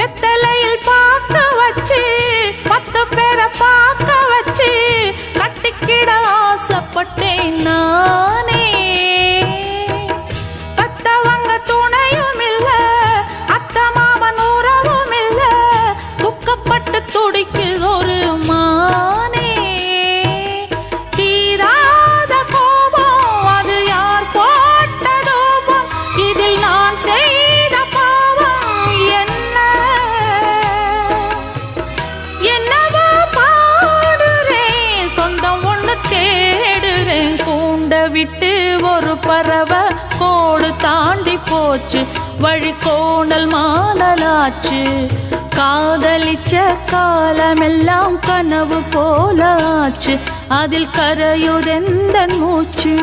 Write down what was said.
வெத்தலையில் பார்க்க வச்சு 10 பேரை பார்க்க வச்சு கட்டிக்கிட ஆசைப்பட்டேன் நானே. பத்தவங்க துணையும் இல்ல, அத்தை மாமன் உறவும் இல்ல, துக்கப்பட்டு துடிக்குது ஒரு மானே. தீராத கோபம் அது யார் போட்ட தூபம், இதில் நான் செய்த பாவம் என்ன. என்னவோ பாடுறேன், சொந்தம் ஒண்ணு தேடுறேன். கூண்ட விட்டு ஒரு பறவை கோடு தாண்டி போச்சு, வழி கோணல் மானலாச்சு. காதலிச்ச காலமெல்லாம் கனவு போலாச்சு, அதில் கரையுதெந்தன் மூச்சு.